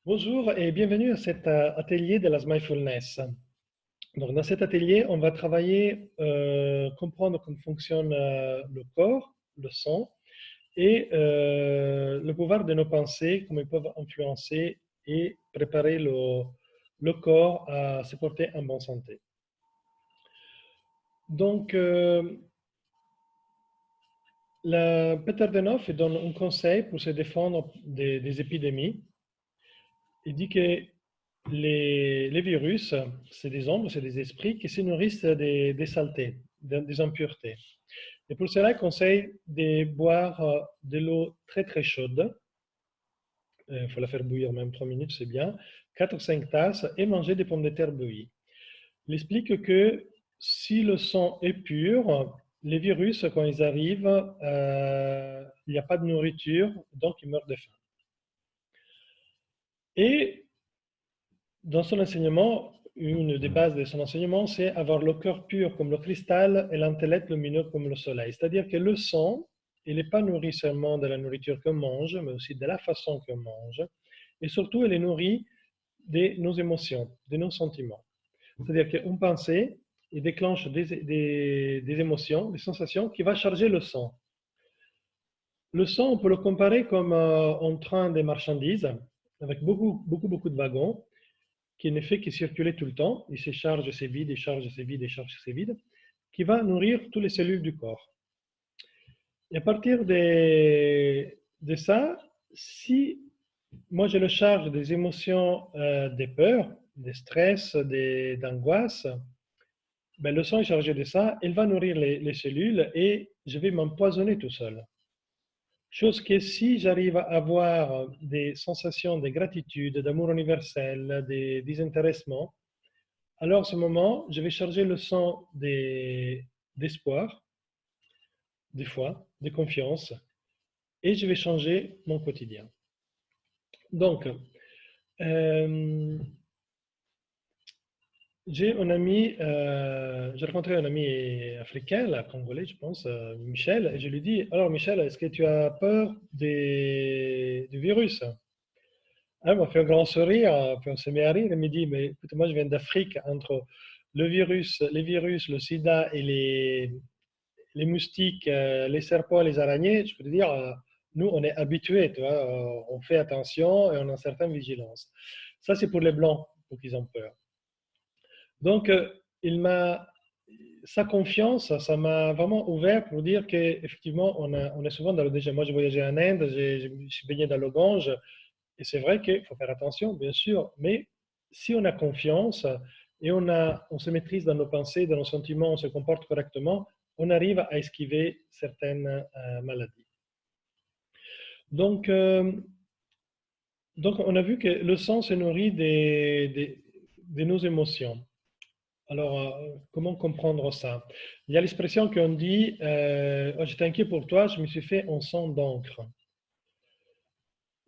Bonjour et bienvenue à cet atelier de la mindfulness. Donc, dans cet atelier, on va travailler, comprendre comment fonctionne le corps, le son et le pouvoir de nos pensées, comment ils peuvent influencer et préparer le corps à se porter en bonne santé. Donc, Peter Denoff donne un conseil pour se défendre des épidémies. Il dit que les virus, c'est des ombres, c'est des esprits qui se nourrissent des saletés, des impuretés. Et pour cela, il conseille de boire de l'eau très très chaude. Il faut la faire bouillir même 3 minutes, c'est bien. 4 ou 5 tasses et manger des pommes de terre bouillies. Il explique que si le sang est pur, les virus, quand ils arrivent, il n'y a pas de nourriture, donc ils meurent de faim. Et dans son enseignement, une des bases de son enseignement, c'est avoir le cœur pur comme le cristal et l'intellect lumineux comme le soleil. C'est-à-dire que le sang, il n'est pas nourri seulement de la nourriture qu'on mange, mais aussi de la façon qu'on mange. Et surtout, il est nourri de nos émotions, de nos sentiments. C'est-à-dire qu'une pensée, il déclenche des émotions, des sensations qui va charger le sang. Le sang, on peut le comparer comme un train de marchandises avec beaucoup de wagons qui ne fait que circuler tout le temps, il se charge, c'est vide, il charge, c'est vide, il charge, c'est vide, qui va nourrir toutes les cellules du corps. Et à partir de ça, si moi je le charge des émotions, des peurs, des stress, d'angoisse, ben le sang est chargé de ça, il va nourrir les cellules et je vais m'empoisonner tout seul. Chose que si j'arrive à avoir des sensations de gratitude, d'amour universel, de désintéressement, alors, à ce moment, je vais charger le sang d'espoir, de foi, de confiance, et je vais changer mon quotidien. Donc, j'ai rencontré un ami africain, là, congolais, je pense, Michel, et je lui dis, alors Michel, est-ce que tu as peur du virus? Ah, il m'a fait un grand sourire, puis on s'est mis à rire, il me dit, mais écoute, moi je viens d'Afrique, entre les virus, le sida et les moustiques, les serpents, les araignées, je peux te dire, nous, on est habitués, tu vois, on fait attention et on a une certaine vigilance. Ça, c'est pour les blancs, pour qu'ils ont peur. Donc, sa confiance, ça m'a vraiment ouvert pour dire qu'effectivement, on est souvent dans le déjà. Moi, j'ai voyagé en Inde, je suis baigné dans le Gange, et c'est vrai qu'il faut faire attention, bien sûr, mais si on a confiance et on se maîtrise dans nos pensées, dans nos sentiments, on se comporte correctement, on arrive à esquiver certaines maladies. Donc, on a vu que le sang se nourrit de nos émotions. Alors, comment comprendre ça? Il y a l'expression qu'on dit oh, j'étais inquiet pour toi, je me suis fait un sang d'encre.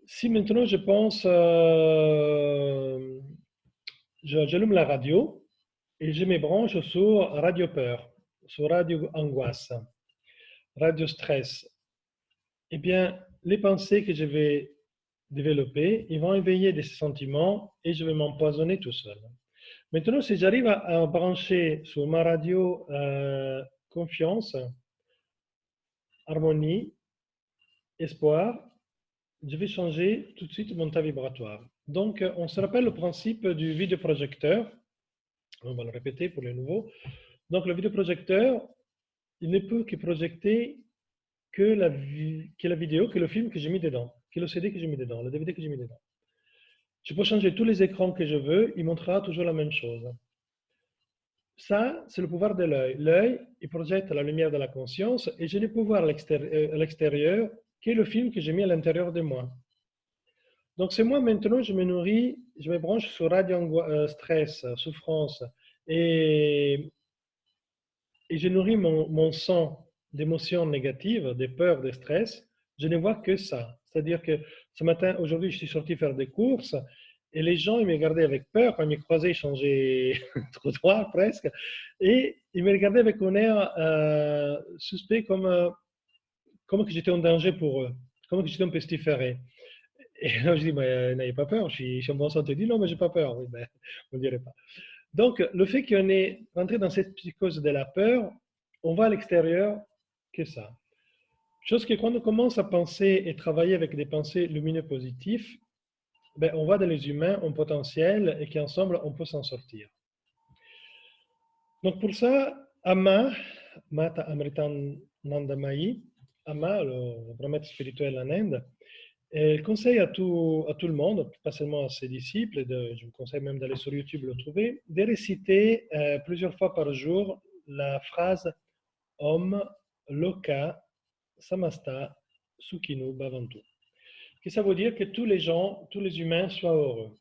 Si maintenant je pense, j'allume la radio et je me branche sur Radio Peur, sur Radio Angoisse, Radio Stress, eh bien, les pensées que je vais développer, ils vont éveiller des sentiments et je vais m'empoisonner tout seul. Maintenant, si j'arrive à brancher sur ma radio confiance, harmonie, espoir, je vais changer tout de suite mon état vibratoire. Donc, on se rappelle le principe du vidéoprojecteur. On va le répéter pour les nouveaux. Donc, le vidéoprojecteur, il ne peut que projeter que la vidéo, que le film que j'ai mis dedans, que le CD que j'ai mis dedans, le DVD que j'ai mis dedans. Je peux changer tous les écrans que je veux, il montrera toujours la même chose. Ça, c'est le pouvoir de l'œil. L'œil, il projette la lumière de la conscience et je ne peux voir à l'extérieur que le film que j'ai mis à l'intérieur de moi. Donc, c'est moi maintenant, je me nourris, je me branche sur radio stress, souffrance et je nourris mon sang d'émotions négatives, de peurs, de stress. Je ne vois que ça. C'est-à-dire que ce matin, aujourd'hui, je suis sorti faire des courses et les gens, ils me regardaient avec peur. Quand ils me croisaient, ils changeaient de trottoir presque. Et ils me regardaient avec un air suspect, comme que j'étais en danger pour eux, comme que j'étais un pestiféré. Et là, je dis, mais n'ayez pas peur, je suis en bonne santé. Il dit, non, mais j'ai pas peur. Oui, ben, on ne dirait pas. Donc, le fait qu'on est rentré dans cette psychose de la peur, on va à l'extérieur que ça. Chose que quand on commence à penser et travailler avec des pensées lumineuses positives, ben, on voit dans les humains un potentiel et qu'ensemble, on peut s'en sortir. Donc, pour ça, Amma, Mata Amritan Nandamayi, Amma, le grand maître spirituel en Inde, elle conseille à tout le monde, pas seulement à ses disciples, je vous conseille même d'aller sur YouTube le trouver, de réciter plusieurs fois par jour la phrase Om Loka Samasta Sukhinu Bhavantu. Que ça veut dire que tous les gens, tous les humains soient heureux.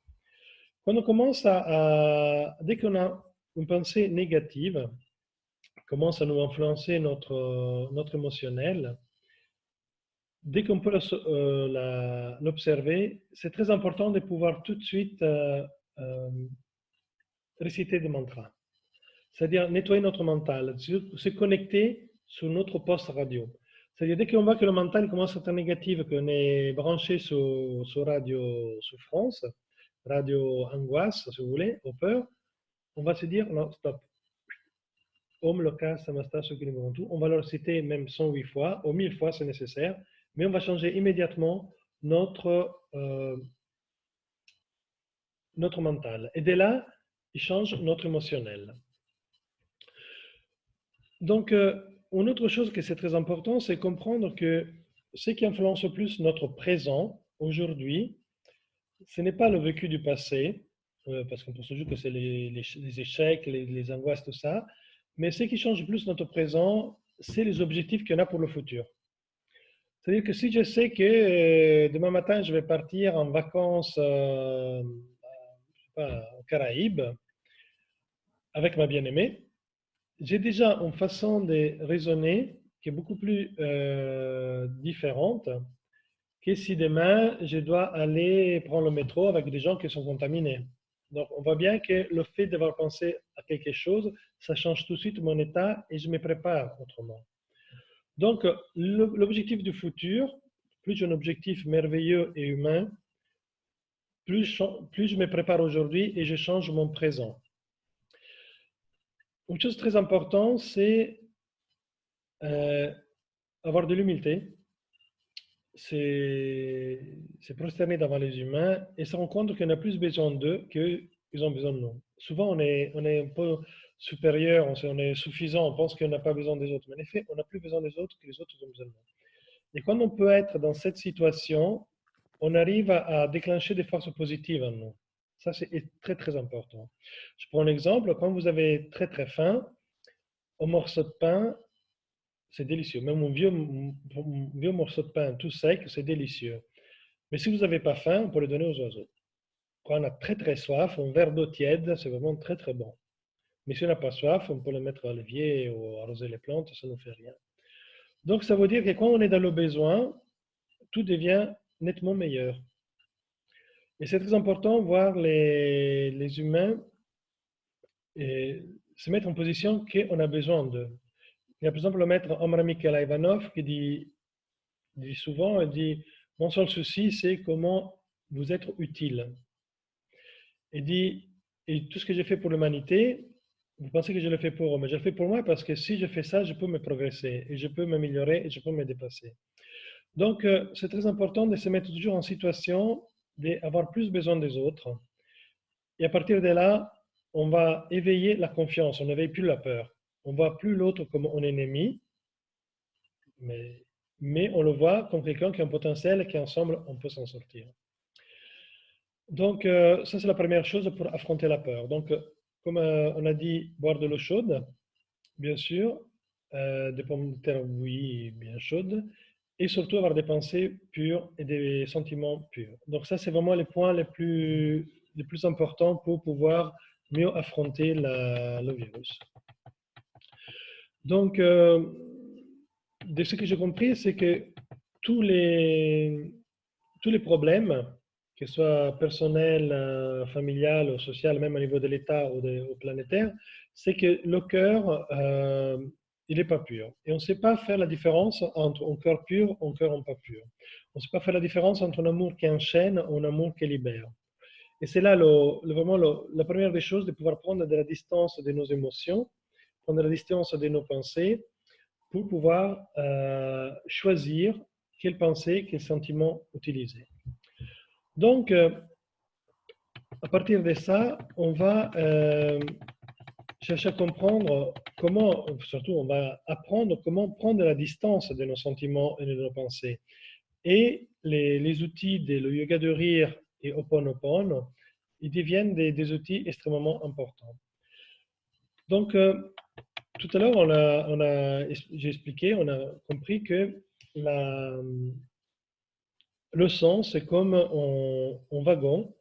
Quand on commence dès qu'on a une pensée négative, commence à nous influencer notre émotionnel, dès qu'on peut l'observer, c'est très important de pouvoir tout de suite euh, réciter des mantras. C'est-à-dire nettoyer notre mental, se connecter sur notre poste radio. C'est-à-dire dès qu'on voit que le mental commence à être négatif, qu'on est branché sur radio souffrance, radio angoisse, si vous voulez, ou peur, on va se dire non, stop. Om Loka Samasta Sukhinubantu. On va le citer même 108 fois, ou 1000 fois c'est nécessaire, mais on va changer immédiatement notre mental. Et de là, il change notre émotionnel. Donc, une autre chose que c'est très important, c'est comprendre que ce qui influence le plus notre présent aujourd'hui, ce n'est pas le vécu du passé, parce qu'on pense toujours que c'est les échecs, les angoisses, tout ça, mais ce qui change plus notre présent, c'est les objectifs qu'on a pour le futur. C'est-à-dire que si je sais que demain matin, je vais partir en vacances je sais pas, aux Caraïbes avec ma bien-aimée, j'ai déjà une façon de raisonner qui est beaucoup plus différente que si demain je dois aller prendre le métro avec des gens qui sont contaminés. Donc on voit bien que le fait d'avoir pensé à quelque chose, ça change tout de suite mon état et je me prépare autrement. Donc l'objectif du futur, plus j'ai un objectif merveilleux et humain, plus je me prépare aujourd'hui et je change mon présent. Une chose très importante, c'est euh, avoir de l'humilité, c'est prosterner devant les humains et se rendre compte qu'on a plus besoin d'eux qu'ils ont besoin de nous. Souvent, on est un peu supérieur, on est suffisant, on pense qu'on n'a pas besoin des autres. Mais en effet, on n'a plus besoin des autres que les autres ont besoin de nous. Et quand on peut être dans cette situation, on arrive à déclencher des forces positives en nous. Ça, c'est très, très important. Je prends un exemple. Quand vous avez très, très faim, un morceau de pain, c'est délicieux. Même un vieux morceau de pain tout sec, c'est délicieux. Mais si vous n'avez pas faim, on peut le donner aux oiseaux. Quand on a très très soif, un verre d'eau tiède, c'est vraiment très très bon. Mais si on n'a pas soif, on peut le mettre à l'évier ou arroser les plantes, ça ne fait rien. Donc ça veut dire que quand on est dans le besoin, tout devient nettement meilleur. Et c'est très important de voir les humains et se mettre en position qu'on a besoin d'eux. Il y a par exemple le maître Omar Mikhail Ivanov qui dit souvent, il dit, mon seul souci, c'est comment vous être utile. Il dit, et tout ce que j'ai fait pour l'humanité, vous pensez que je le fais pour eux, mais je le fais pour moi parce que si je fais ça, je peux me progresser, et je peux m'améliorer, et je peux me dépasser. Donc, c'est très important de se mettre toujours en situation d'avoir plus besoin des autres. Et à partir de là, on va éveiller la confiance, on n'éveille plus la peur. On ne voit plus l'autre comme un ennemi, mais on le voit comme quelqu'un qui a un potentiel et qu'ensemble, on peut s'en sortir. Donc, ça, c'est la première chose pour affronter la peur. Donc, comme on a dit, boire de l'eau chaude, bien sûr, des pommes de terre, oui, bien chaudes, et surtout avoir des pensées pures et des sentiments purs. Donc, ça, c'est vraiment les points les plus importants pour pouvoir mieux affronter le virus. Donc, de ce que j'ai compris, c'est que tous les, tous les problèmes, que ce soit personnel, familial, ou social, même au niveau de l'État ou planétaire, c'est que le cœur il n'est pas pur. Et on ne sait pas faire la différence entre un cœur pur et un cœur pas pur. On ne sait pas faire la différence entre un amour qui enchaîne ou un amour qui libère. Et c'est là vraiment la première des choses, de pouvoir prendre de la distance de nos émotions, prendre de la distance de nos pensées, pour pouvoir choisir quelle pensée, quel sentiment utiliser. Donc, à partir de ça, on va chercher à comprendre comment, surtout on va apprendre comment prendre la distance de nos sentiments et de nos pensées. Et les outils de le yoga de rire et Ho'oponopono, ils deviennent des outils extrêmement importants. Donc, tout à l'heure, j'ai expliqué, on a compris que le son, c'est comme un wagon,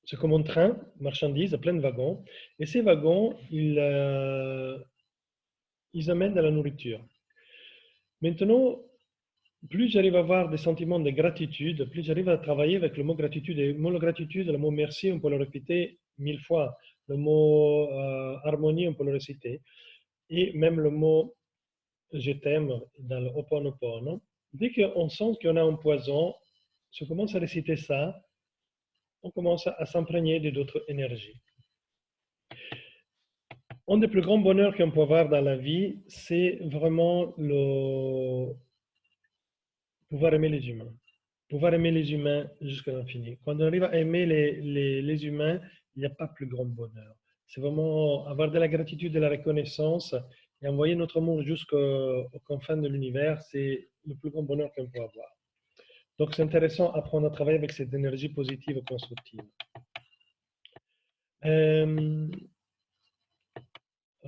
c'est comme un train, marchandises, plein de wagons. Et ces wagons, ils amènent de la nourriture. Maintenant, plus j'arrive à avoir des sentiments de gratitude, plus j'arrive à travailler avec le mot gratitude. Et le mot gratitude, le mot merci, on peut le répéter 1000 fois. Le mot harmonie, on peut le réciter. Et même le mot je t'aime dans le Ho'oponopono. Dès qu'on sent qu'on a un poison, si on commence à réciter ça, on commence à s'imprégner d'autres énergies. Un des plus grands bonheurs qu'on peut avoir dans la vie, c'est vraiment le pouvoir aimer les humains. Pouvoir aimer les humains jusqu'à l'infini. Quand on arrive à aimer les humains, il n'y a pas plus grand bonheur. C'est vraiment avoir de la gratitude, de la reconnaissance et envoyer notre amour jusqu'aux confins de l'univers, c'est le plus grand bonheur qu'on peut avoir. Donc c'est intéressant d'apprendre à travailler avec cette énergie positive et constructive.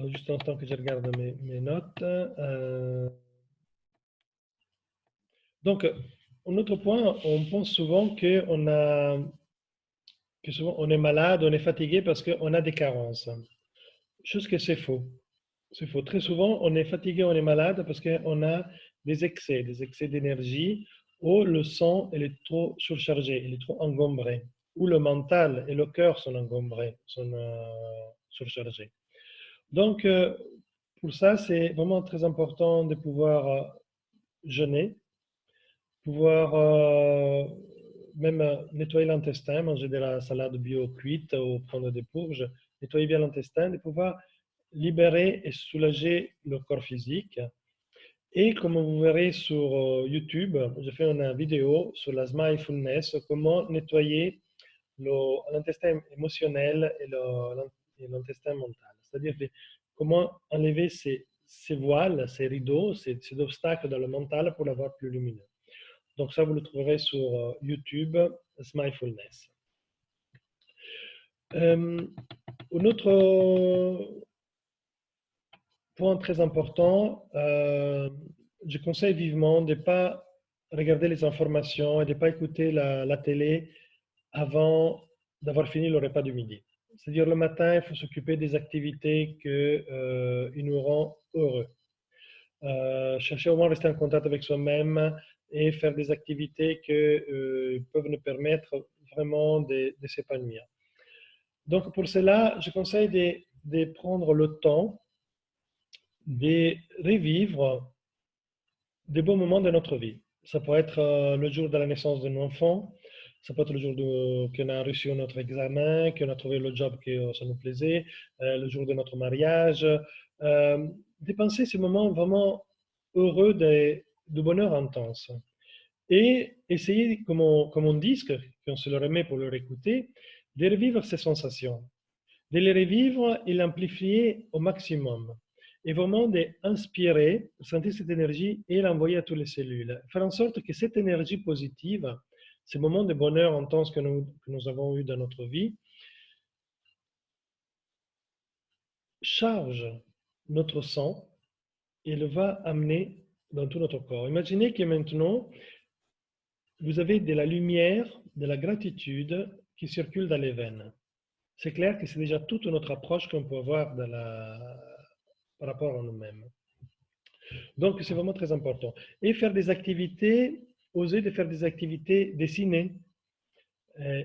Juste un instant que je regarde mes notes. Donc, un autre point, on pense souvent que souvent on est malade, on est fatigué parce qu'on a des carences. Chose que c'est faux. C'est faux. Très souvent, on est fatigué, on est malade parce qu'on a des excès d'énergie, ou le sang il est trop surchargé, il est trop engombré, ou le mental et le cœur sont engombrés, sont surchargés. Donc, pour ça, c'est vraiment très important de pouvoir jeûner, pouvoir même nettoyer l'intestin, manger de la salade bio cuite ou prendre des purges, nettoyer bien l'intestin, de pouvoir libérer et soulager le corps physique. Et comme vous verrez sur YouTube, j'ai fait une vidéo sur la mindfulness, comment nettoyer l'intestin émotionnel et l'intestin mental. C'est-à-dire comment enlever ces voiles, ces rideaux, ces obstacles dans le mental pour l'avoir plus lumineux. Donc ça, vous le trouverez sur YouTube, Mindfulness. Un autre point très important, je conseille vivement de ne pas regarder les informations et de ne pas écouter la télé avant d'avoir fini le repas du midi. C'est-à-dire le matin, il faut s'occuper des activités qui nous rendent heureux. Chercher au moins à rester en contact avec soi-même et faire des activités qui peuvent nous permettre vraiment de s'épanouir. Donc pour cela, je conseille de prendre le temps de revivre des bons moments de notre vie. Ça peut être le jour de la naissance d'un enfant, ça peut être le jour qu'on a reçu notre examen, qu'on a trouvé le job que ça nous plaisait, le jour de notre mariage. Dépenser ces moments vraiment heureux de bonheur intense. Et essayer, comme on disque, qu'on se le remet pour le réécouter, de revivre ces sensations, de les revivre et l'amplifier au maximum. Et vraiment d'inspirer, sentir cette énergie et l'envoyer à toutes les cellules. Faire en sorte que cette énergie positive, ces moments de bonheur intense que nous avons eu dans notre vie, charge notre sang et le va amener dans tout notre corps. Imaginez que maintenant, vous avez de la lumière, de la gratitude qui circule dans les veines. C'est clair que c'est déjà toute notre approche qu'on peut avoir par rapport à nous-mêmes. Donc, c'est vraiment très important. Et faire des activités, oser de faire des activités dessinées,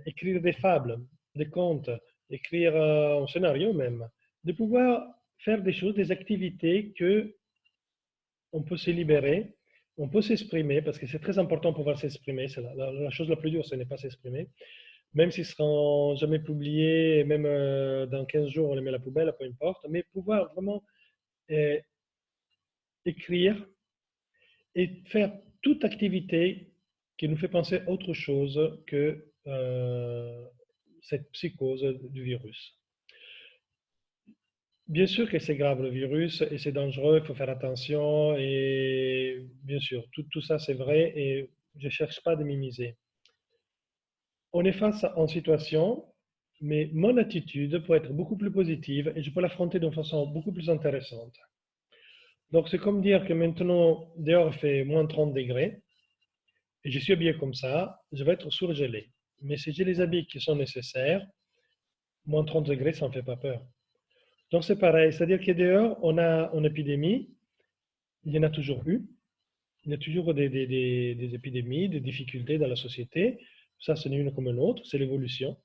écrire des fables, des contes, écrire un scénario même, de pouvoir faire des choses, des activités que on peut se libérer, on peut s'exprimer, parce que c'est très important pour pouvoir s'exprimer. C'est la chose la plus dure, ce n'est pas s'exprimer. Même s'ils seront jamais publiés, même dans 15 jours, on les met à la poubelle, peu importe, mais pouvoir vraiment euh, écrire et faire toute activité qui nous fait penser à autre chose que cette psychose du virus. Bien sûr que c'est grave le virus et c'est dangereux, il faut faire attention et bien sûr, tout ça c'est vrai et je ne cherche pas à minimiser. On est face à une situation, mais mon attitude peut être beaucoup plus positive et je peux l'affronter d'une façon beaucoup plus intéressante. Donc c'est comme dire que maintenant, dehors il fait moins 30 degrés et je suis habillé comme ça, je vais être surgelé. Mais si j'ai les habits qui sont nécessaires, moins 30 degrés, ça ne me fait pas peur. Donc c'est pareil, c'est-à-dire que dehors, on a une épidémie, il y en a toujours eu, il y a toujours des épidémies, des difficultés dans la société. Ça, ce n'est une comme l'autre, c'est l'évolution.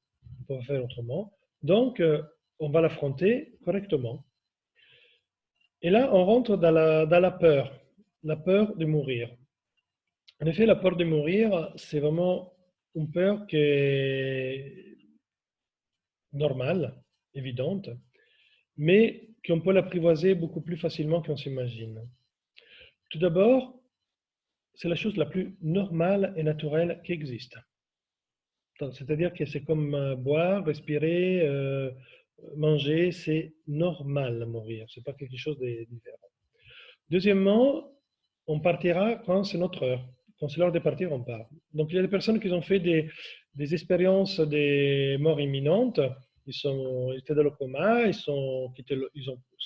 On peut faire autrement. Donc, on va l'affronter correctement. Et là, on rentre dans la peur de mourir. En effet, la peur de mourir, c'est vraiment une peur qui est normale, évidente, mais qu'on peut l'apprivoiser beaucoup plus facilement qu'on s'imagine. Tout d'abord, c'est la chose la plus normale et naturelle qui existe. C'est-à-dire que c'est comme boire, respirer, manger, c'est normal mourir, c'est pas quelque chose de différent. Deuxièmement, on partira quand c'est notre heure. Quand c'est l'heure de partir, on part. Donc il y a des personnes qui ont fait des expériences de mort imminente. Ils étaient dans le coma, ils sont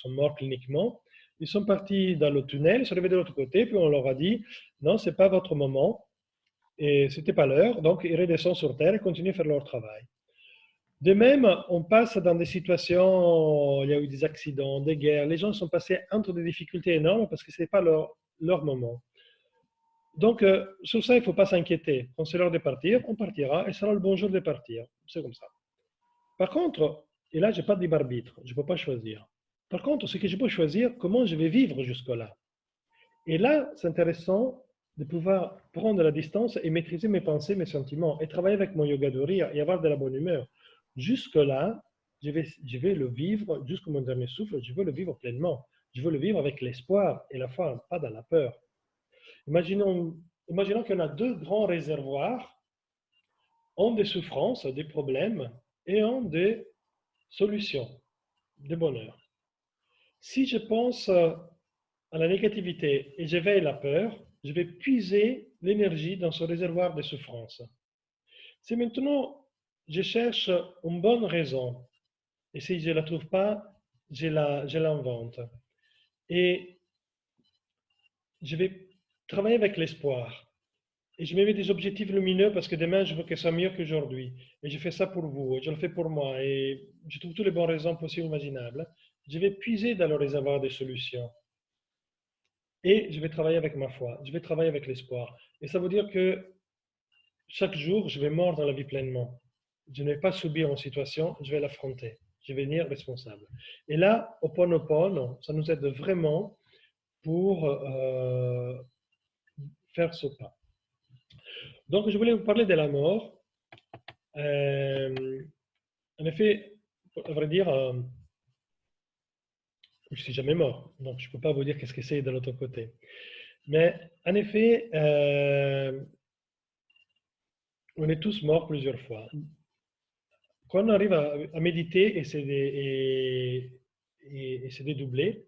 morts cliniquement. Ils sont partis dans le tunnel, ils sont arrivés de l'autre côté, puis on leur a dit, non, ce n'est pas votre moment, et ce n'était pas l'heure, donc ils redescendent sur Terre et continuent à faire leur travail. De même, on passe dans des situations, il y a eu des accidents, des guerres, les gens sont passés entre des difficultés énormes parce que ce n'est pas leur moment. Donc, sur ça, il ne faut pas s'inquiéter. Quand c'est l'heure de partir, on partira et ce sera le bon jour de partir. C'est comme ça. Par contre, et là, je n'ai pas de libre arbitre, je ne peux pas choisir. Par contre, ce que je peux choisir, comment je vais vivre jusque-là. Et là, c'est intéressant de pouvoir prendre la distance et maîtriser mes pensées, mes sentiments, et travailler avec mon yoga de rire et avoir de la bonne humeur. Jusque-là, je vais le vivre jusqu'au mon dernier souffle, je veux le vivre pleinement. Je veux le vivre avec l'espoir et la foi, pas dans la peur. Imaginons, imaginons qu'on a deux grands réservoirs, un des souffrances, des problèmes, et un des solutions, des bonheurs. Si je pense à la négativité et j'éveille la peur, je vais puiser l'énergie dans ce réservoir de souffrance. Si maintenant je cherche une bonne raison, et si je ne la trouve pas, je l'invente. Et je vais travailler avec l'espoir. Et je me mets des objectifs lumineux parce que demain, je veux que ça soit mieux qu'aujourd'hui. Et je fais ça pour vous, et je le fais pour moi. Et je trouve toutes les bonnes raisons possibles et imaginables. Je vais puiser dans le réservoir des solutions. Et je vais travailler avec ma foi, je vais travailler avec l'espoir. Et ça veut dire que chaque jour, je vais mordre la vie pleinement. Je ne vais pas subir une situation, je vais l'affronter. Je vais devenir responsable. Et là, au Ho'oponopono, ça nous aide vraiment pour faire ce pas. Donc, je voulais vous parler de la mort. En effet, à vrai dire, je ne suis jamais mort, donc je ne peux pas vous dire qu'est-ce que c'est de l'autre côté. Mais en effet, on est tous morts plusieurs fois. Quand on arrive à méditer et se dédoubler,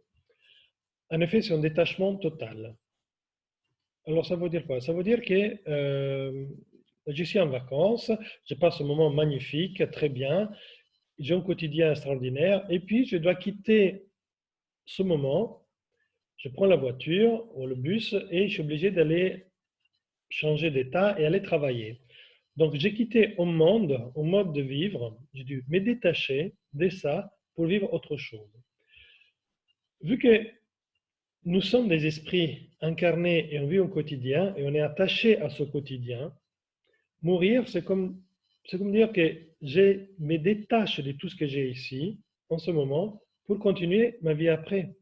en effet, c'est un détachement total. Alors, ça veut dire quoi? Ça veut dire que je suis en vacances, je passe un moment magnifique, très bien, j'ai un quotidien extraordinaire, et puis je dois quitter ce moment, je prends la voiture ou le bus et je suis obligé d'aller changer d'état et aller travailler. Donc, j'ai quitté un monde, un mode de vivre, j'ai dû me détacher de ça pour vivre autre chose. Vu que nous sommes des esprits incarnés et on vit au quotidien et on est attaché à ce quotidien, mourir, c'est comme dire que je me détache de tout ce que j'ai ici, en ce moment, pour continuer ma vie après.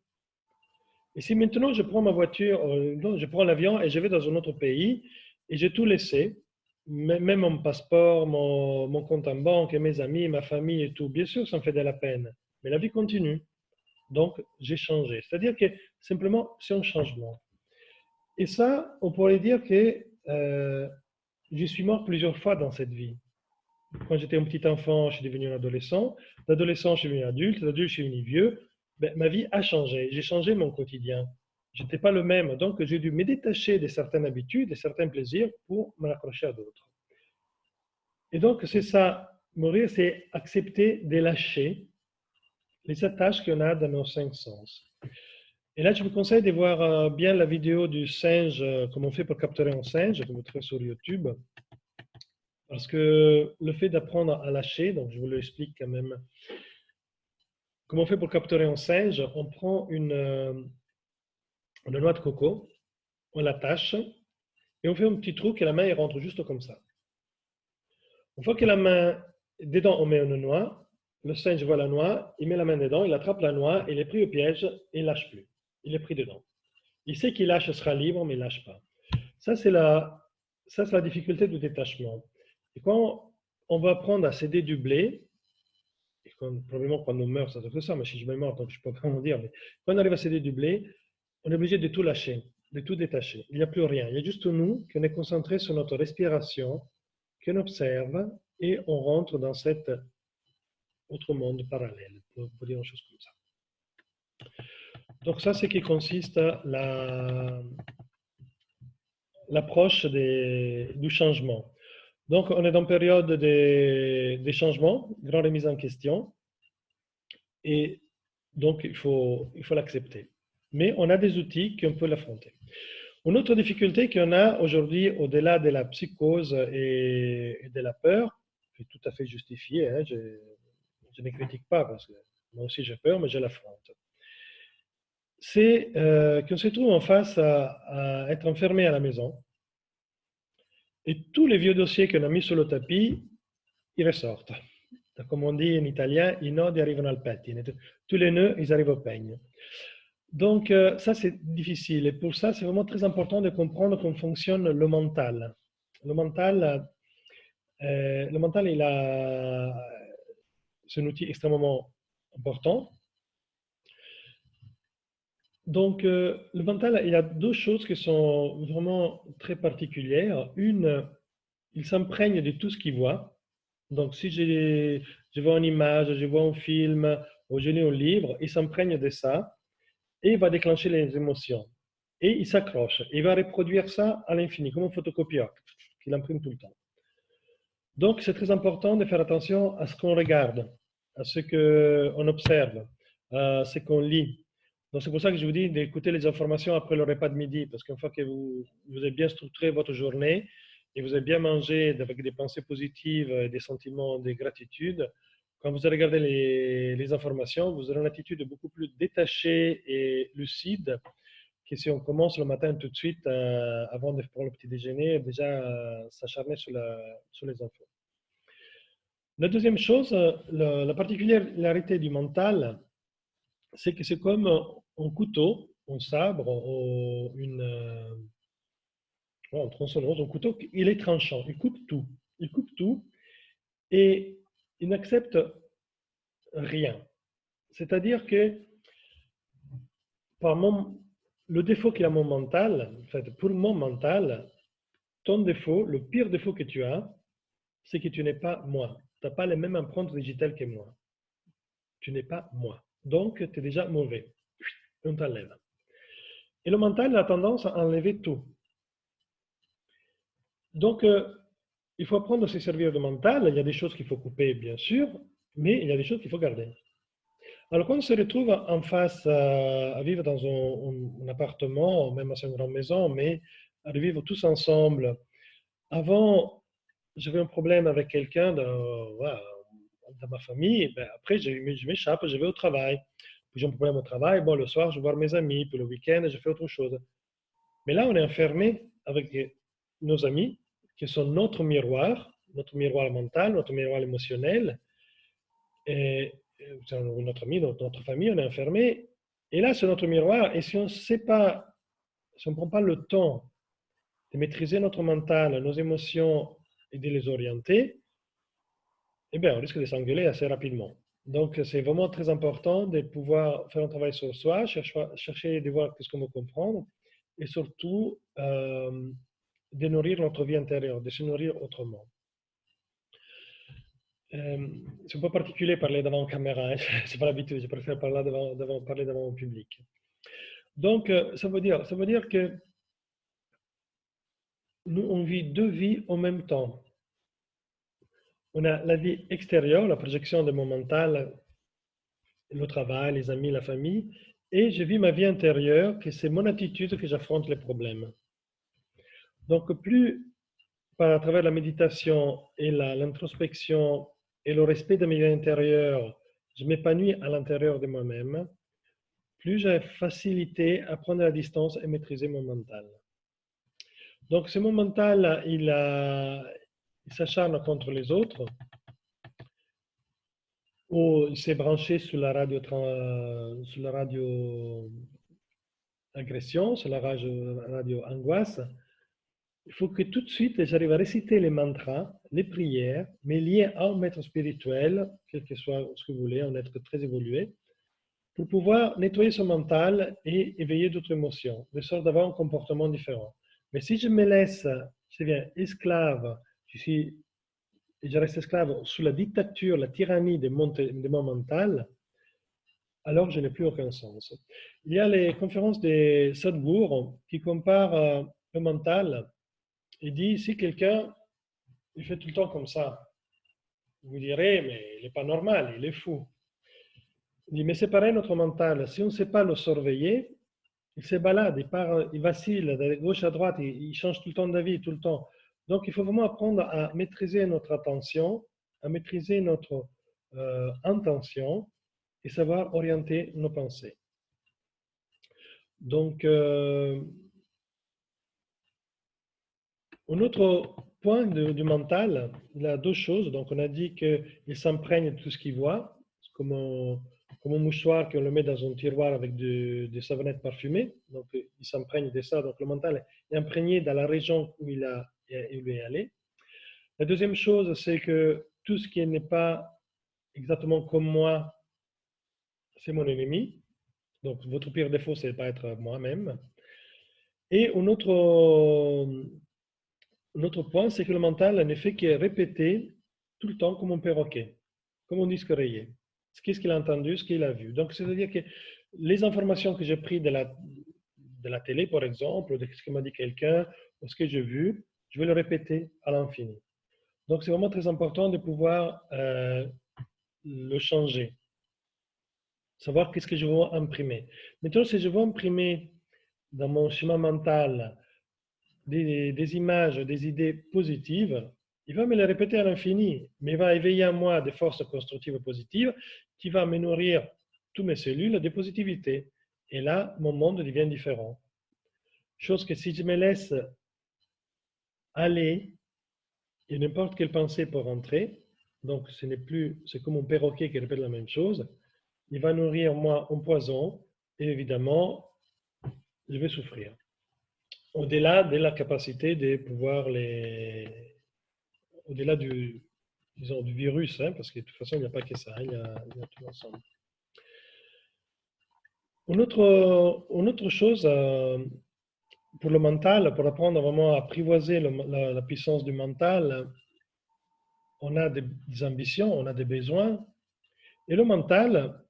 Et si maintenant je prends ma voiture, non, je prends l'avion et je vais dans un autre pays et j'ai tout laissé, même mon passeport, mon compte en banque, et mes amis, ma famille et tout, bien sûr, ça me fait de la peine. Mais la vie continue. Donc, j'ai changé. C'est-à-dire que simplement, c'est un changement. Et ça, on pourrait dire que je suis mort plusieurs fois dans cette vie. Quand j'étais un petit enfant, je suis devenu un adolescent. D'adolescent, je suis devenu adulte. D'adulte, je suis devenu vieux. Ben, ma vie a changé. J'ai changé mon quotidien. Je n'étais pas le même. Donc, j'ai dû me détacher de certaines habitudes, de certains plaisirs pour me raccrocher à d'autres. Et donc, c'est ça. Mourir, c'est accepter de lâcher les attaches qu'on a dans nos cinq sens. Et là, je vous conseille de voir bien la vidéo du singe, comment on fait pour capturer un singe, que vous trouvez sur YouTube. Parce que le fait d'apprendre à lâcher, donc je vous l'explique quand même. Comment on fait pour capturer un singe? On prend une noix de coco, on l'attache et on fait un petit trou que la main elle rentre juste comme ça. Une fois que la main, dedans on met une noix, le singe voit la noix, il met la main dedans, il attrape la noix, il est pris au piège et il ne lâche plus. Il est pris dedans. Il sait qu'il lâche, sera libre, mais il ne lâche pas. Ça, c'est la difficulté du détachement. Et quand on va apprendre à céder du blé, et probablement quand on meurt, ça doit être ça, mais si je me meurs, donc je ne peux pas en dire, mais quand on arrive à céder du blé, on est obligé de tout lâcher, de tout détacher. Il n'y a plus rien. Il y a juste nous qui on est concentré sur notre respiration, qu'on observe et on rentre dans cet autre monde parallèle, pour dire une chose comme ça. Donc ça, c'est qui consiste l'approche du changement. Donc, on est dans une période des changements, grande remise en question, et donc il faut l'accepter. Mais on a des outils qu'on peut l'affronter. Une autre difficulté qu'on a aujourd'hui, au-delà de la psychose et de la peur, qui est tout à fait justifiée, hein, je ne critique pas parce que moi aussi j'ai peur, mais je l'affronte. C'est qu'on se trouve en face à être enfermé à la maison et tous les vieux dossiers qu'on a mis sur le tapis, ils ressortent. Comme on dit en italien, i nodi arrivano al pettine. Tous les nœuds, ils arrivent au peigne. Donc, ça, c'est difficile. Et pour ça, c'est vraiment très important de comprendre comment fonctionne le mental. Le mental, c'est un outil extrêmement important. Donc, le mental, il y a deux choses qui sont vraiment très particulières. Une, il s'imprègne de tout ce qu'il voit. Donc, si je vois une image, je vois un film ou je lis un livre, il s'imprègne de ça et il va déclencher les émotions. Et il s'accroche. Il va reproduire ça à l'infini, comme un photocopieur, qu'il imprime tout le temps. Donc, c'est très important de faire attention à ce qu'on regarde, à ce qu'on observe, à ce qu'on lit. Donc, c'est pour ça que je vous dis d'écouter les informations après le repas de midi, parce qu'une fois que vous avez bien structuré votre journée et vous avez bien mangé avec des pensées positives et des sentiments de gratitude, quand vous allez regarder les informations, vous aurez une attitude beaucoup plus détachée et lucide que si on commence le matin tout de suite, avant de prendre le petit déjeuner, déjà s'acharner sur les infos. La deuxième chose, la particularité du mental, c'est que c'est comme un couteau, un sabre, un tronçonneuse, un couteau, il est tranchant, il coupe tout. Il coupe tout et il n'accepte rien. C'est-à-dire que le défaut qu'il a mon mental, en fait, pour mon mental, ton défaut, le pire défaut que tu as, c'est que tu n'es pas moi. Tu n'as pas les mêmes empreintes digitales que moi. Tu n'es pas moi. Donc, tu es déjà mauvais. On t'enlève. Et le mental a tendance à enlever tout. Donc, il faut apprendre à se servir du mental. Il y a des choses qu'il faut couper, bien sûr, mais il y a des choses qu'il faut garder. Alors, quand on se retrouve en face à vivre dans un appartement, même dans une grande maison, mais à vivre tous ensemble, avant, j'avais un problème avec quelqu'un dans ma famille, ben après, je m'échappe, je vais au travail. Puis j'ai un problème au travail, bon, le soir, je vais voir mes amis, puis le week-end, je fais autre chose. Mais là, on est enfermé avec nos amis, qui sont notre miroir mental, notre miroir émotionnel, et notre ami, notre famille, on est enfermé, Et là, c'est notre miroir. Et si on ne sait pas, si on ne prend pas le temps de maîtriser notre mental, nos émotions et de les orienter, eh bien, on risque de s'engueuler assez rapidement. Donc, c'est vraiment très important de pouvoir faire un travail sur soi, chercher de voir qu'est-ce qu'on veut comprendre et surtout de nourrir notre vie intérieure, de se nourrir autrement. C'est un peu particulier parler devant une caméra, hein. C'est pas l'habitude, je préfère parler devant un public. Donc, ça veut dire que nous, on vit deux vies en même temps. On a la vie extérieure, la projection de mon mental, le travail, les amis, la famille, et je vis ma vie intérieure, que c'est mon attitude que j'affronte les problèmes. Donc, plus à travers la méditation et l'introspection et le respect de mes vies intérieures, je m'épanouis à l'intérieur de moi-même, plus j'ai facilité à prendre la distance et maîtriser mon mental. Donc, si mon mental, il s'acharne contre les autres, ou il s'est branché sur la radio agression, sur la radio angoisse, il faut que tout de suite j'arrive à réciter les mantras, les prières, mais liés à un maître spirituel, quel que soit ce que vous voulez, un être très évolué, pour pouvoir nettoyer son mental et éveiller d'autres émotions, de sorte d'avoir un comportement différent. Mais si je me laisse, je deviens esclave, je reste esclave sous la dictature, la tyrannie de mon mental, alors je n'ai plus aucun sens. Il y a les conférences des Sadhguru qui comparent le mental et dit si quelqu'un il fait tout le temps comme ça, vous direz mais il n'est pas normal, il est fou. Il dit mais c'est pareil notre mental, si on ne sait pas le surveiller, il se balade, il vacille de gauche à droite, il change tout le temps d'avis, tout le temps. Donc il faut vraiment apprendre à maîtriser notre attention, à maîtriser notre intention et savoir orienter nos pensées. Donc, un autre point du mental, il y a deux choses. Donc, on a dit qu'il s'imprègne de tout ce qu'il voit, comme un mouchoir qu'on le met dans un tiroir avec des savonnettes parfumées. Donc, il s'imprègne de ça. Donc, le mental est imprégné dans la région où il est allé. La deuxième chose, c'est que tout ce qui n'est pas exactement comme moi, c'est mon ennemi. Donc, votre pire défaut, c'est de ne pas être moi-même. Et un autre point, c'est que le mental ne fait que répéter tout le temps comme un perroquet, comme un disque rayé. Qu'est-ce qu'il a entendu, ce qu'il a vu. Donc, c'est-à-dire que les informations que j'ai prises de la télé, par exemple, ou de ce que m'a dit quelqu'un, ou ce que j'ai vu, je vais le répéter à l'infini. Donc, c'est vraiment très important de pouvoir le changer. Savoir qu'est-ce que je veux imprimer. Maintenant, si je veux imprimer dans mon schéma mental des images, des idées positives, il va me les répéter à l'infini, mais il va éveiller en moi des forces constructives positives qui vont me nourrir toutes mes cellules de positivité. Et là, mon monde devient différent. Chose que si je me laisse aller, et n'importe quelle pensée peut rentrer, donc ce n'est plus, c'est comme un perroquet qui répète la même chose, il va nourrir moi un poison, et évidemment, je vais souffrir. Au-delà de la capacité de pouvoir au-delà disons, du virus, hein, parce que de toute façon, il n'y a pas que ça, hein, il y a tout l'ensemble. Une autre chose pour le mental, pour apprendre vraiment à apprivoiser la puissance du mental, on a des ambitions, on a des besoins, et le mental,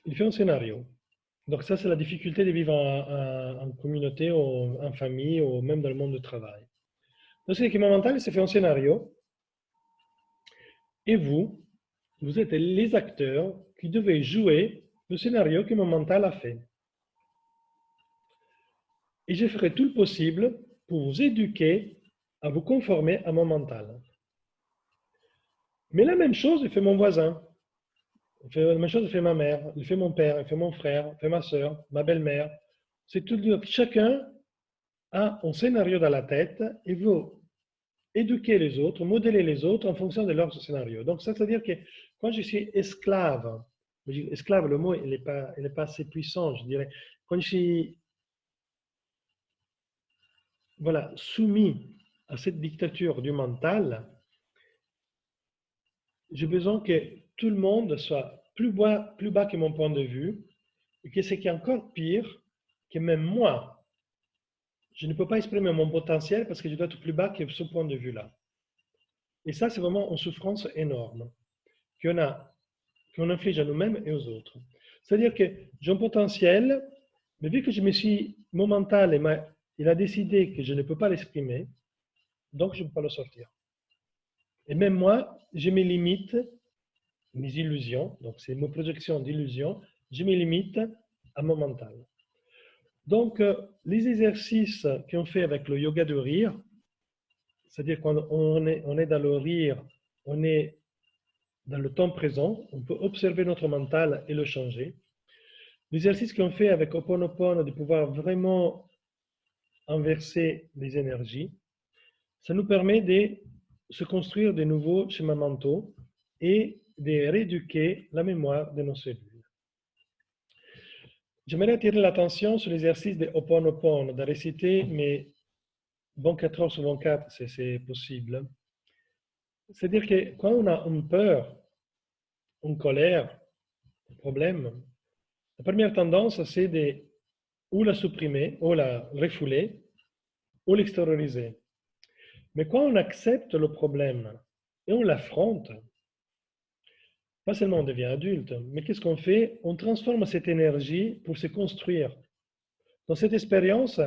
il fait un scénario. Donc ça, c'est la difficulté de vivre en communauté, ou en famille, ou même dans le monde du travail. Donc c'est que mon mental, il se fait un scénario, et vous êtes les acteurs qui devez jouer le scénario que mon mental a fait. Et je ferai tout le possible pour vous éduquer à vous conformer à mon mental. Mais la même chose, il fait mon voisin. La même chose, il fait ma mère, il fait mon père, il fait mon frère, il fait ma soeur, ma belle-mère. C'est tout. Chacun a un scénario dans la tête et veut éduquer les autres, modeler les autres en fonction de leur scénario. Donc, ça veut dire que quand je suis esclave Esclave, le mot, il est pas assez puissant, je dirais. Quand je suis voilà, soumis à cette dictature du mental, j'ai besoin que tout le monde soit plus bas que mon point de vue, et que ce qui est encore pire, que même moi, je ne peux pas exprimer mon potentiel parce que je dois être plus bas que ce point de vue-là. Et ça, c'est vraiment une souffrance énorme qu'on a, qu'on inflige à nous-mêmes et aux autres. C'est-à-dire que j'ai un potentiel, mais vu que je me suis, mon mental, il a décidé que je ne peux pas l'exprimer, donc je ne peux pas le sortir. Et même moi, j'ai mes limites, mes illusions, donc c'est mes projections d'illusions, je me limite à mon mental. Donc, les exercices qu'on fait avec le yoga de rire, c'est-à-dire on est dans le rire, on est dans le temps présent, on peut observer notre mental et le changer. L'exercice qu'on fait avec Ho'oponopono, de pouvoir vraiment inverser les énergies, ça nous permet de se construire de nouveaux schémas mentaux et de rééduquer la mémoire de nos cellules. J'aimerais attirer l'attention sur l'exercice de Ho'oponopono, de réciter, mais 24 heures sur 24, c'est possible. C'est-à-dire que quand on a une peur, une colère, un problème, la première tendance, c'est de ou la supprimer, ou la refouler, ou l'extérioriser. Mais quand on accepte le problème et on l'affronte, pas seulement on devient adulte, mais qu'est-ce qu'on fait? On transforme cette énergie pour se construire. Dans cette expérience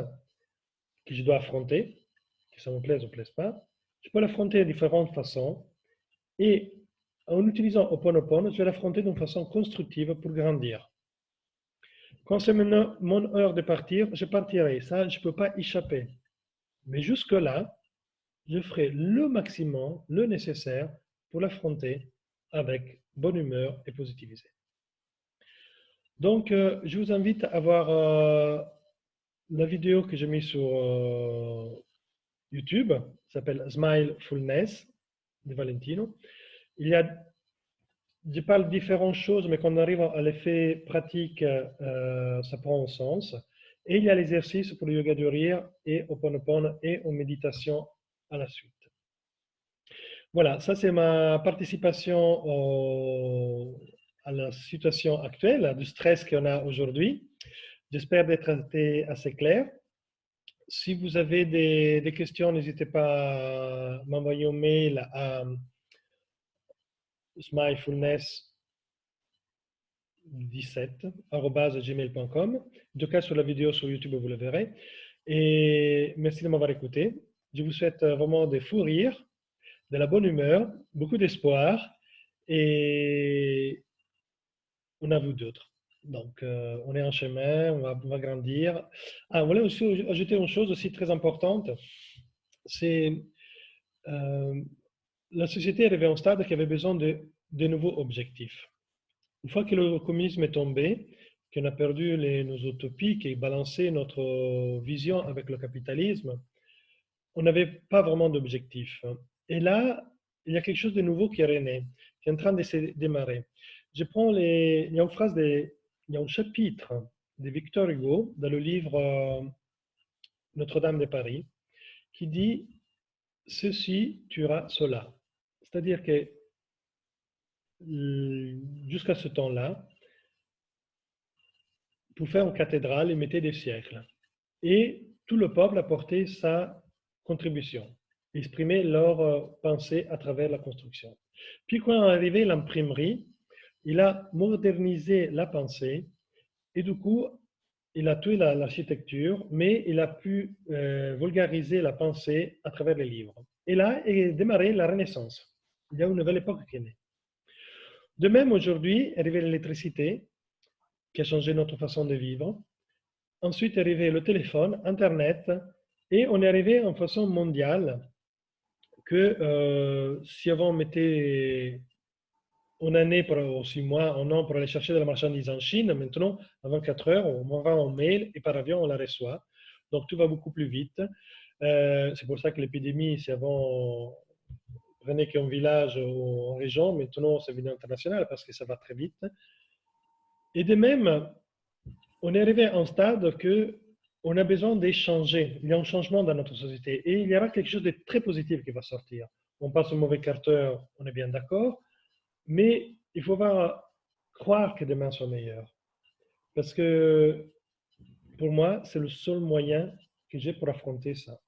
que je dois affronter, que ça me plaise ou ne plaise pas, je peux l'affronter de différentes façons et en utilisant Ho'oponopono, je vais l'affronter d'une façon constructive pour grandir. Quand c'est mon heure de partir, je partirai. Ça, je ne peux pas échapper. Mais jusque-là, je ferai le maximum, le nécessaire pour l'affronter avec bonne humeur et positivisé. Donc, je vous invite à voir la vidéo que j'ai mise sur YouTube, s'appelle Smilefulness de Valentino. Il y a, je parle de différentes choses, mais quand on arrive à l'effet pratique, ça prend un sens. Et il y a l'exercice pour le yoga du rire et Ho'oponopono et en méditation à la suite. Voilà, ça c'est ma participation à la situation actuelle, du stress qu'on a aujourd'hui. J'espère d'être été assez clair. Si vous avez des questions, n'hésitez pas à m'envoyer un mail à smilefulness17@gmail.com. En tout cas, sur la vidéo sur YouTube, vous le verrez. Et merci de m'avoir écouté. Je vous souhaite vraiment des fous rires, de la bonne humeur, beaucoup d'espoir et on a vu d'autres. Donc, on est en chemin, on va grandir. Ah, je voulais aussi ajouter une chose aussi très importante, c'est euh, la société est arrivée à un stade qui avait besoin de nouveaux objectifs. Une fois que le communisme est tombé, qu'on a perdu nos utopies, qui balançait notre vision avec le capitalisme, on n'avait pas vraiment d'objectif. Et là, il y a quelque chose de nouveau qui est rené, qui est en train de se démarrer. Je prends il y a une phrase, il y a un chapitre de Victor Hugo dans le livre Notre-Dame de Paris qui dit ceci tuera cela. C'est-à-dire que jusqu'à ce temps-là, pour faire une cathédrale, il mettait des siècles. Et tout le peuple apportait sa contribution, exprimait leur pensée à travers la construction. Puis quand est arrivé l'imprimerie, il a modernisé la pensée et du coup, il a tué l'architecture, mais il a pu vulgariser la pensée à travers les livres. Et là est démarré la Renaissance. Il y a une nouvelle époque qui est née. De même, aujourd'hui, est arrivée l'électricité, qui a changé notre façon de vivre. Ensuite est arrivé le téléphone, Internet, et on est arrivé en façon mondiale que si avant on mettait une année, ou 6 mois, un an pour aller chercher de la marchandise en Chine, maintenant, en 24 heures, on m'envoie un mail et par avion, on la reçoit. Donc tout va beaucoup plus vite. C'est pour ça que l'épidémie, si avant on prenait qu'un village ou en région, maintenant c'est devenu international parce que ça va très vite. Et de même, on est arrivé à un stade que on a besoin d'échanger. Il y a un changement dans notre société et il y aura quelque chose de très positif qui va sortir. On passe au mauvais quart d'heure, on est bien d'accord, mais il faut pas croire que demain soit meilleur. Parce que pour moi, c'est le seul moyen que j'ai pour affronter ça.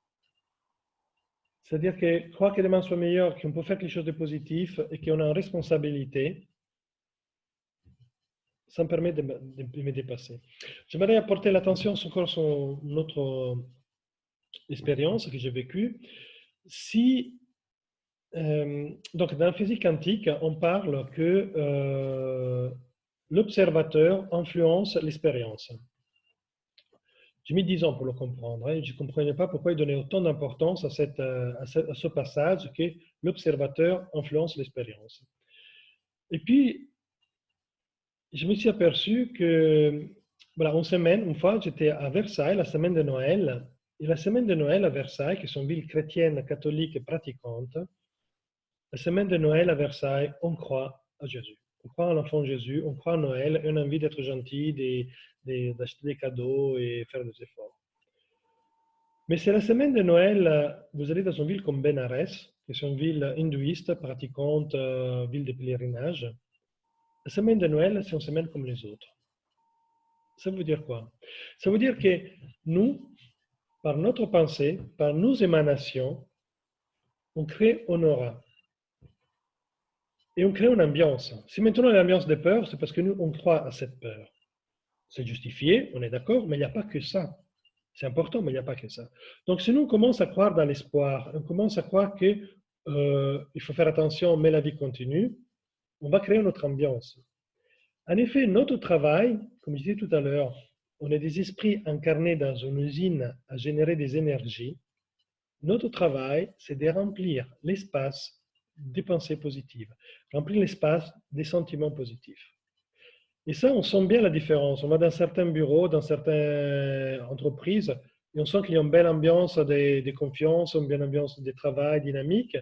C'est-à-dire que croire que demain soit meilleur, qu'on peut faire quelque chose de positif et qu'on a une responsabilité, ça me permet de me dépasser. J'aimerais apporter l'attention encore sur notre expérience que j'ai vécue. Si, donc, dans la physique quantique, on parle que l'observateur influence l'expérience. J'ai mis 10 ans pour le comprendre. Je ne comprenais pas pourquoi il donnait autant d'importance à ce passage que l'observateur influence l'expérience. Et puis, je me suis aperçu que, voilà, une fois, j'étais à Versailles, la semaine de Noël, et la semaine de Noël à Versailles, qui est une ville chrétienne, catholique et pratiquante, la semaine de Noël à Versailles, on croit à Jésus. On croit à l'enfant Jésus, on croit à Noël, et on a envie d'être gentil, d'acheter des cadeaux et faire des efforts. Mais c'est la semaine de Noël, vous allez dans une ville comme Bénarès, qui est une ville hindouiste, pratiquante, ville de pèlerinage. La semaine de Noël, c'est une semaine comme les autres. Ça veut dire quoi? Ça veut dire que nous, par notre pensée, par nos émanations, on crée une aura. Et on crée une ambiance. Si maintenant une ambiance de peur, c'est parce que nous, on croit à cette peur. C'est justifié, on est d'accord, mais il n'y a pas que ça. C'est important, mais il n'y a pas que ça. Donc, si nous on commence à croire dans l'espoir, on commence à croire qu'il faut faire attention, mais la vie continue, on va créer notre ambiance. En effet, notre travail, comme je disais tout à l'heure, on est des esprits incarnés dans une usine à générer des énergies. Notre travail, c'est de remplir l'espace des pensées positives, remplir l'espace des sentiments positifs. Et ça, on sent bien la différence. On va dans certains bureaux, dans certaines entreprises, et on sent qu'il y a une belle ambiance de confiance, une belle ambiance de travail dynamique.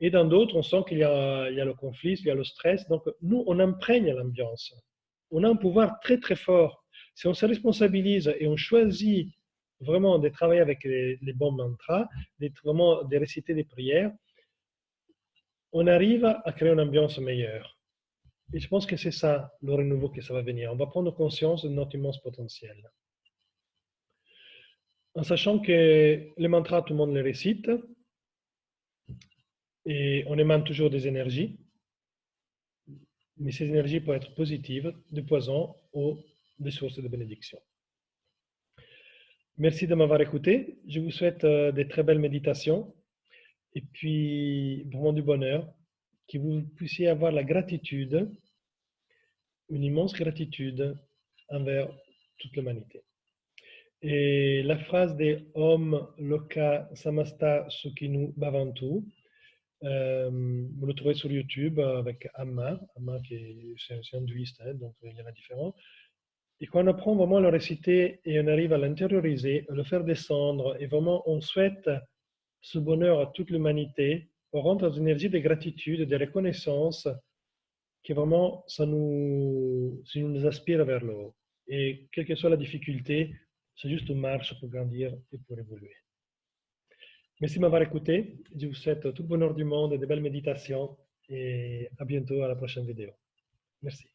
Et dans d'autres, on sent qu'il y a le conflit, il y a le stress. Donc, nous, on imprègne l'ambiance. On a un pouvoir très, très fort. Si on se responsabilise et on choisit vraiment de travailler avec les bons mantras, vraiment de réciter des prières, on arrive à créer une ambiance meilleure. Et je pense que c'est ça le renouveau que ça va venir. On va prendre conscience de notre immense potentiel. En sachant que les mantras, tout le monde les récite, et on émane toujours des énergies, mais ces énergies peuvent être positives, des poisons ou des sources de bénédiction. Merci de m'avoir écouté. Je vous souhaite de très belles méditations et puis vraiment du bonheur, que vous puissiez avoir la gratitude, une immense gratitude envers toute l'humanité. Et la phrase de Om Loka Samasta Sukhinu Bhavantu, vous le trouvez sur YouTube avec Amma, c'est hindouiste, hein, donc il y en a différents. Et quand on apprend vraiment à le réciter et on arrive à l'intérioriser, à le faire descendre, et vraiment on souhaite ce bonheur à toute l'humanité, on rentre dans une énergie de gratitude, de reconnaissance, qui vraiment, ça nous aspire vers le haut. Et quelle que soit la difficulté, c'est juste une marche pour grandir et pour évoluer. Merci de m'avoir écouté. Je vous souhaite tout le bonheur du monde et de belles méditations. Et à bientôt à la prochaine vidéo. Merci.